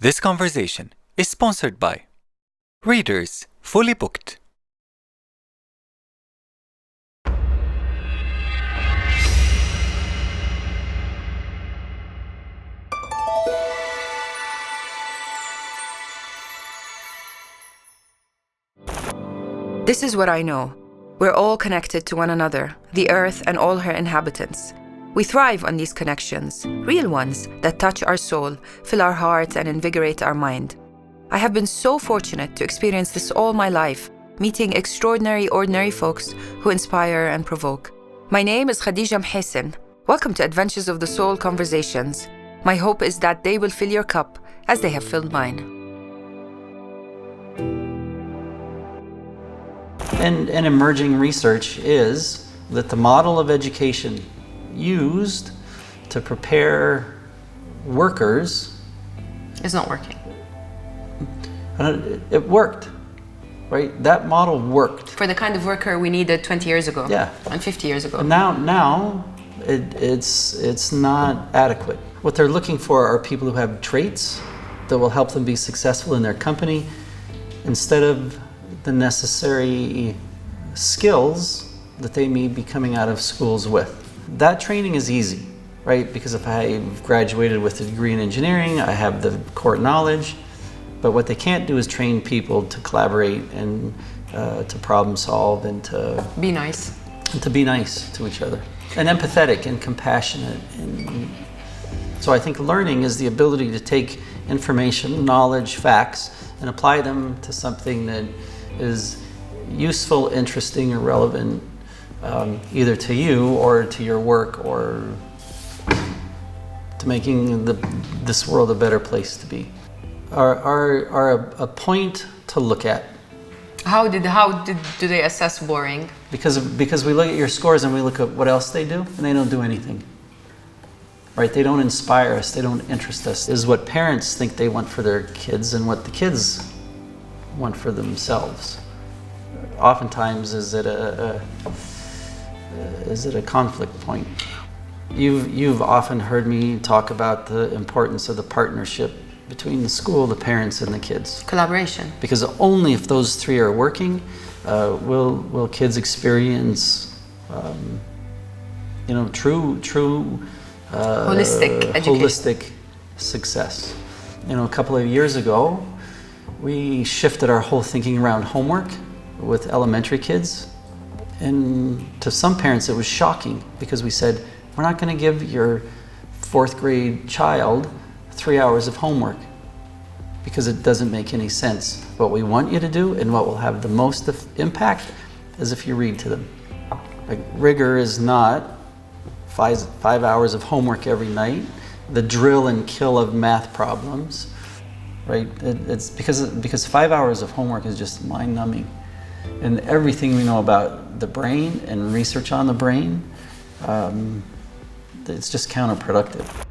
This conversation is sponsored by Readers Fully Booked. This is what I know. We're all connected to one another, the earth and all her inhabitants. We thrive on these connections, real ones that touch our soul, fill our hearts, and invigorate our mind. I have been so fortunate to experience this all my life, meeting extraordinary, ordinary folks who inspire and provoke. My name is Khadija Muhaisen. Welcome to Adventures of the Soul Conversations. My hope is that they will fill your cup as they have filled mine. And emerging research is that the model of education used to prepare workers It's not working. It worked, right? That model worked. For the kind of worker we needed 20 years ago. Yeah. And 50 years ago. And now it's not adequate. What they're looking for are people who have traits that will help them be successful in their company instead of the necessary skills that they may be coming out of schools with. That training is easy, right? Because if I've graduated with a degree in engineering, I have the core knowledge, but what they can't do is train people to collaborate and to problem solve and to Be nice. be nice to each other and empathetic and compassionate. And so I think learning is the ability to take information, knowledge, facts, and apply them to something that is useful, interesting, or relevant, either to you or to your work or to making this world a better place to be. Are a point to look at. How do they assess boring? Because we look at your scores and we look at what else they do, and they don't do anything. Right? They don't inspire us. They don't interest us. Is what parents think they want for their kids and what the kids want for themselves. Oftentimes, is it a conflict point? You've often heard me talk about the importance of the partnership between the school, the parents, and the kids. Collaboration. Because only if those three are working, will kids experience, true holistic success. A couple of years ago, we shifted our whole thinking around homework with elementary kids. And to some parents, it was shocking because we said, we're not going to give your fourth grade child 3 hours of homework because it doesn't make any sense. What we want you to do and what will have the most impact is if you read to them. Like, rigor is not 5 hours of homework every night, the drill and kill of math problems, right? It's because 5 hours of homework is just mind-numbing. And everything we know about the brain and research on the brain, it's just counterproductive.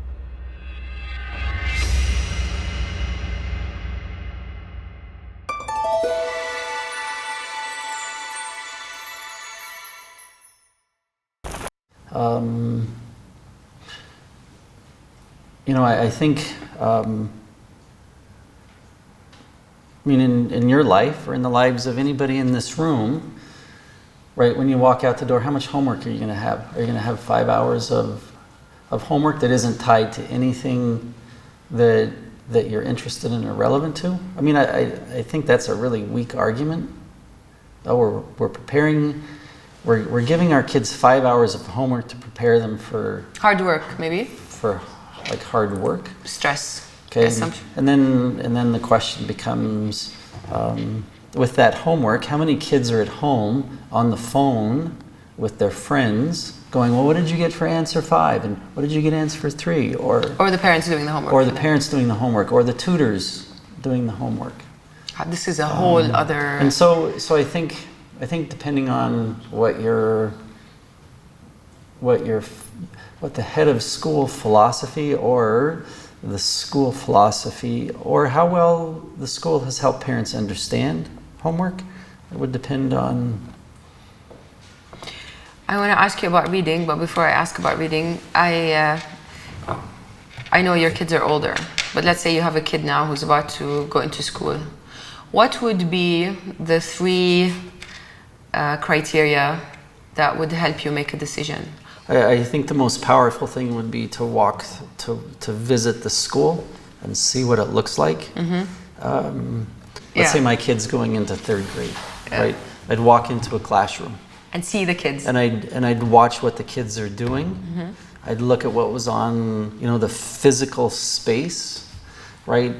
I think, in your life or in the lives of anybody in this room, right, when you walk out the door, how much homework are you going to have? Are you going to have 5 hours of homework that isn't tied to anything that you're interested in or relevant to? I think that's a really weak argument. Oh, we're giving our kids 5 hours of homework to prepare them for Hard work, maybe. For like hard work. Stress. Okay. Assumption. And then the question becomes, with that homework, how many kids are at home on the phone with their friends going, well, what did you get for answer 5? And what did you get answer 3? Or the parents doing the homework. Or the parents doing the homework, or the tutors doing the homework. This is a whole other... And so I think depending on what the head of school philosophy or the school philosophy or how well the school has helped parents understand homework, it would depend on... I want to ask you about reading, but before I ask about reading, I know your kids are older. but let's say you have a kid now who's about to go into school. What would be the 3 criteria that would help you make a decision? I think the most powerful thing would be to walk, to visit the school and see what it looks like. Let's say my kid's going into 3rd grade, right? I'd walk into a classroom. And see the kids. And I'd watch what the kids are doing. I'd look at what was on, you know, the physical space, right?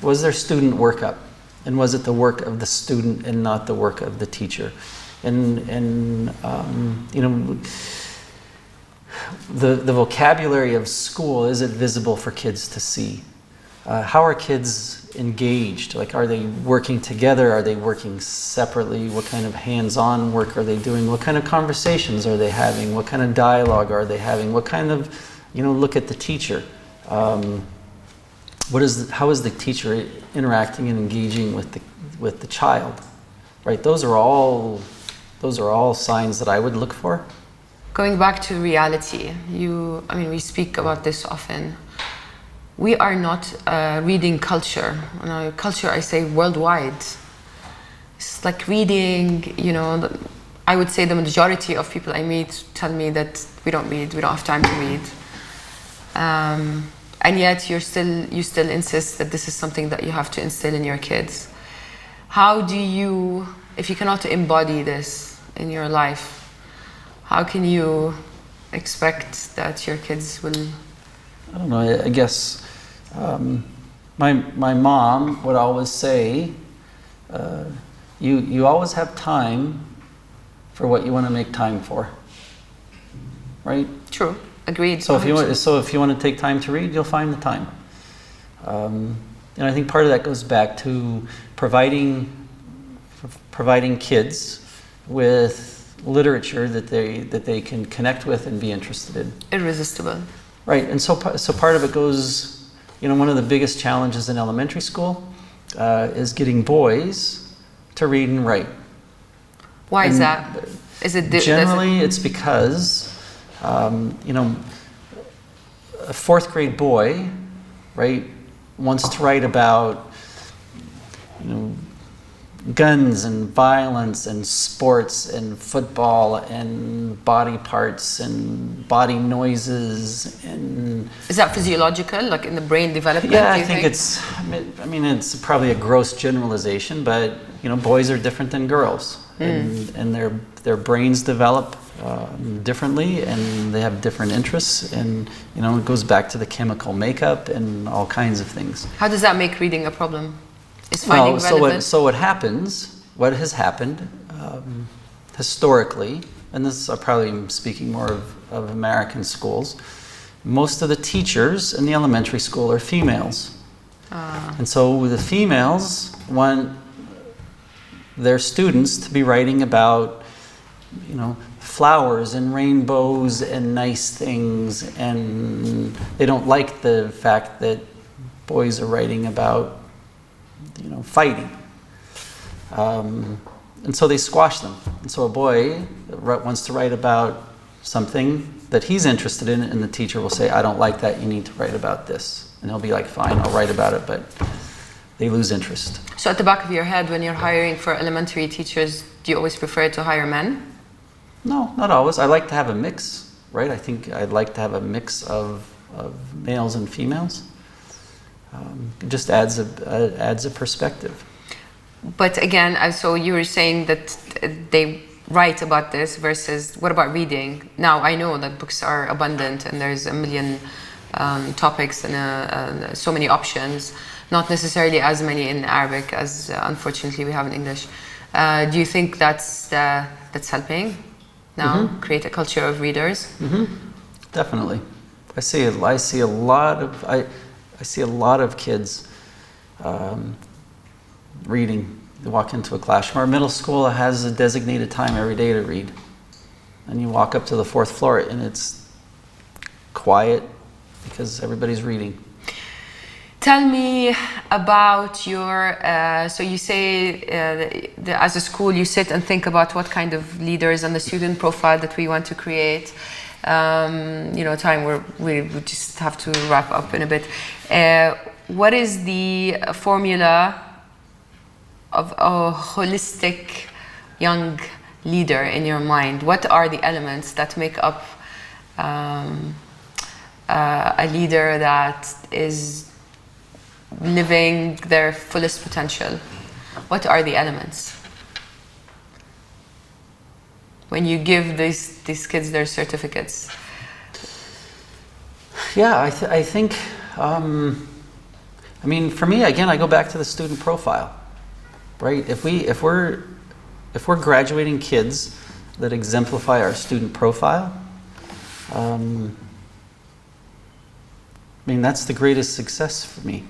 Was there student workup? And was it the work of the student and not the work of the teacher? And you know, the vocabulary of school, is it visible for kids to see? How are kids engaged? Like, are they working together? Are they working separately? What kind of hands-on work are they doing? What kind of conversations are they having? What kind of dialogue are they having? What kind of, you know, look at the teacher. How is the teacher interacting and engaging with the child? Right? Those are all signs that I would look for. Going back to reality, I mean, we speak about this often. We are not a reading culture. Culture, I say, worldwide. It's like reading, you know, I would say the majority of people I meet tell me that we don't read, we don't have time to read. And yet you still insist that this is something that you have to instill in your kids. How do you, if you cannot embody this in your life, how can you expect that your kids will? I don't know, I guess my mom would always say, you always have time for what you want to make time for, right? True, agreed. So if you want to take time to read, you'll find the time. And I think part of that goes back to providing kids with literature that they can connect with and be interested in. Irresistible. Right, and so part of it goes, you know, one of the biggest challenges in elementary school is getting boys to read and write. Why is that? Is it generally it's because, you know, a 4th grade boy, right, wants to write about, you know, guns and violence and sports and football and body parts and body noises and... Is that physiological, like in the brain development? Yeah, I think it's, I mean, it's probably a gross generalization, but, you know, boys are different than girls. And their brains develop differently, and they have different interests, and, you know, it goes back to the chemical makeup and all kinds of things. How does that make reading a problem? Is finding relevant? So what has happened historically, and this I probably am speaking more of American schools, most of the teachers in the elementary school are females. And so the females want their students to be writing about, you know, flowers and rainbows and nice things, and they don't like the fact that boys are writing about, you know, fighting. And so they squash them. And so a boy wants to write about something that he's interested in, and the teacher will say, I don't like that, you need to write about this. And he'll be like, fine, I'll write about it, but they lose interest. So at the back of your head, when you're hiring for elementary teachers, do you always prefer to hire men? No, not always. I like to have a mix, right? I think I'd like to have a mix of males and females. It just adds a perspective. But again, so you were saying that they write about this versus what about reading? Now I know that books are abundant and there's a million topics and so many options, not necessarily as many in Arabic as unfortunately we have in English. Do you think that's helping now create a culture of readers? Definitely. I see a lot of kids reading. They walk into a classroom. Our middle school has a designated time every day to read. And you walk up to the 4th floor and it's quiet because everybody's reading. Tell me about your, so you say as a school you sit and think about what kind of leaders and the student profile that we want to create. time where we just have to wrap up in a bit. What is the formula of a holistic young leader in your mind? What are the elements that make up a leader that is living their fullest potential? What are the elements? When you give these kids their certificates? Yeah, I think, for me, again, I go back to the student profile, right? If we're graduating kids that exemplify our student profile, that's the greatest success for me.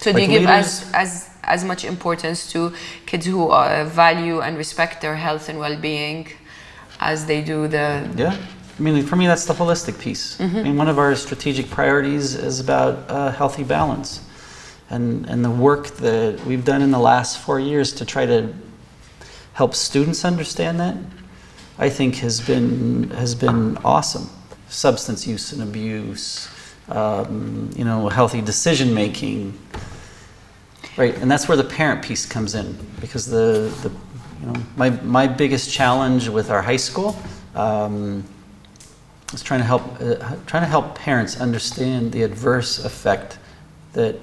So do you give as much importance to kids who value and respect their health and well-being as they do the... Yeah, for me that's the holistic piece. One of our strategic priorities is about healthy balance. And the work that we've done in the last 4 years to try to help students understand that, I think has been awesome. Substance use and abuse, healthy decision making, right? And that's where the parent piece comes in, because my biggest challenge with our high school is trying to help parents understand the adverse effect that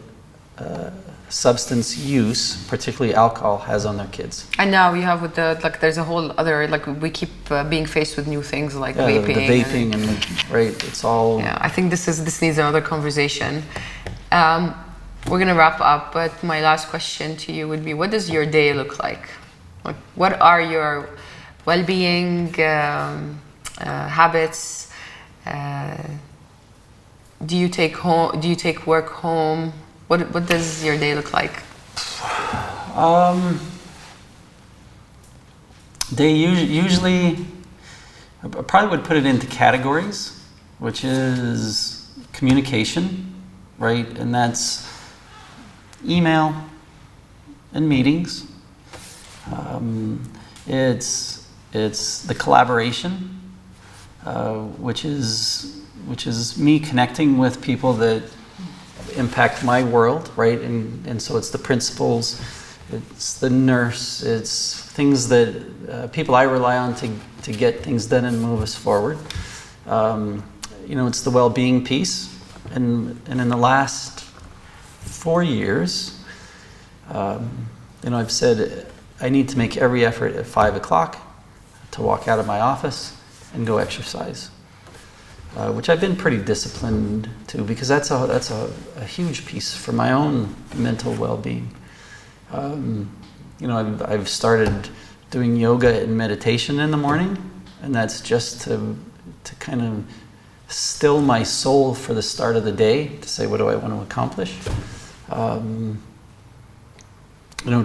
substance use, particularly alcohol, has on their kids. And now you have with there's a whole other, we keep being faced with new things like vaping. The vaping right, it's all... Yeah, I think this needs another conversation. We're gonna wrap up, but my last question to you would be, what does your day look like? What are your well-being habits? Do you take work home? What does your day look like? They usually, I probably would put it into categories, which is communication, right? And that's email and meetings. It's the collaboration, which is me connecting with people that impact my world, right? And so it's the principals, it's the nurse, it's things that people I rely on to get things done and move us forward. It's the well-being piece, and in the last 4 years, I've said I need to make every effort at 5 o'clock to walk out of my office and go exercise. Which I've been pretty disciplined to, because that's a huge piece for my own mental well-being. I've started doing yoga and meditation in the morning, and that's just to kind of still my soul for the start of the day, to say, what do I want to accomplish?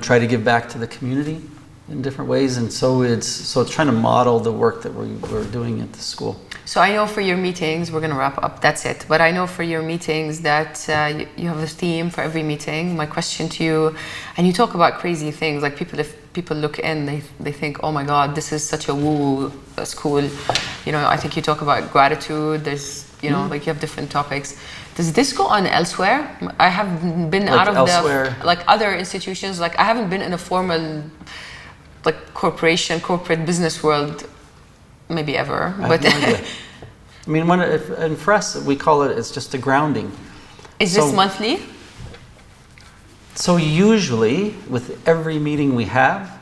Try to give back to the community in different ways, and so it's trying to model the work that we're doing at the school. So I know for your meetings, we're going to wrap up, that's it. But I know for your meetings that you have a theme for every meeting. My question to you, and you talk about crazy things, like if people look in, they think, oh my God, this is such a woo school. I think you talk about gratitude, there's, you have different topics. Does this go on elsewhere? I have been out of elsewhere. Other institutions, I haven't been in a formal, corporate business world maybe ever. I have no idea. And for us, we call it's just a grounding. Is this monthly? So usually, with every meeting we have,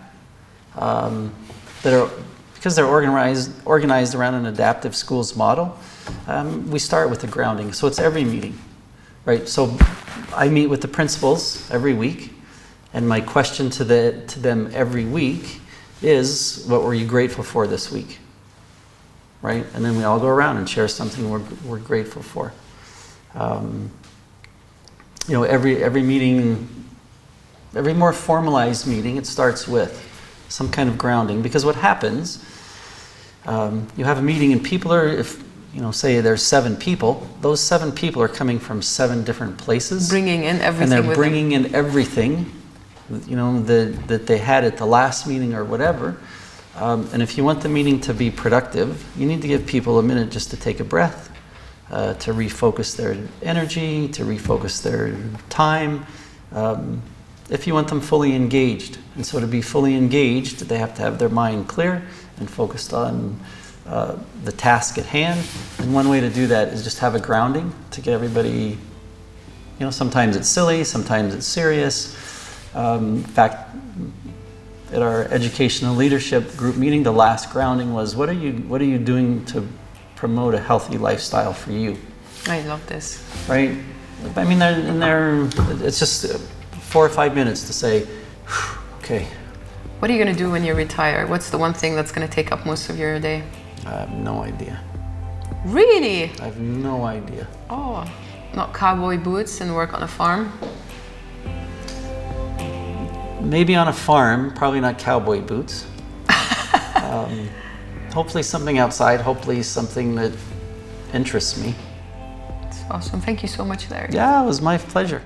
because they're organized around an adaptive schools model, we start with the grounding. So it's every meeting, right? So I meet with the principals every week, and my question to them every week is, what were you grateful for this week? Right? And then we all go around and share something we're grateful for. Every meeting, every more formalized meeting, it starts with some kind of grounding. Because what happens, you have a meeting and people are, say there's 7 people, those 7 people are coming from 7 different places. Bringing in everything. And they're bringing in everything, that they had at the last meeting or whatever. And if you want the meeting to be productive, you need to give people a minute just to take a breath, to refocus their energy, to refocus their time, if you want them fully engaged. And so to be fully engaged, they have to have their mind clear and focused on the task at hand. And one way to do that is just have a grounding to get everybody, sometimes it's silly, sometimes it's serious. In fact, at our educational leadership group meeting, the last grounding was, what are you doing to promote a healthy lifestyle for you? I love this. Right? I mean, it's just 4 or 5 minutes to say, okay. What are you going to do when you retire? What's the one thing that's going to take up most of your day? I have no idea. Really? I have no idea. Oh, not cowboy boots and work on a farm? Maybe on a farm, probably not cowboy boots. Hopefully something outside, hopefully something that interests me. That's awesome. Thank you so much, Larry. Yeah, it was my pleasure.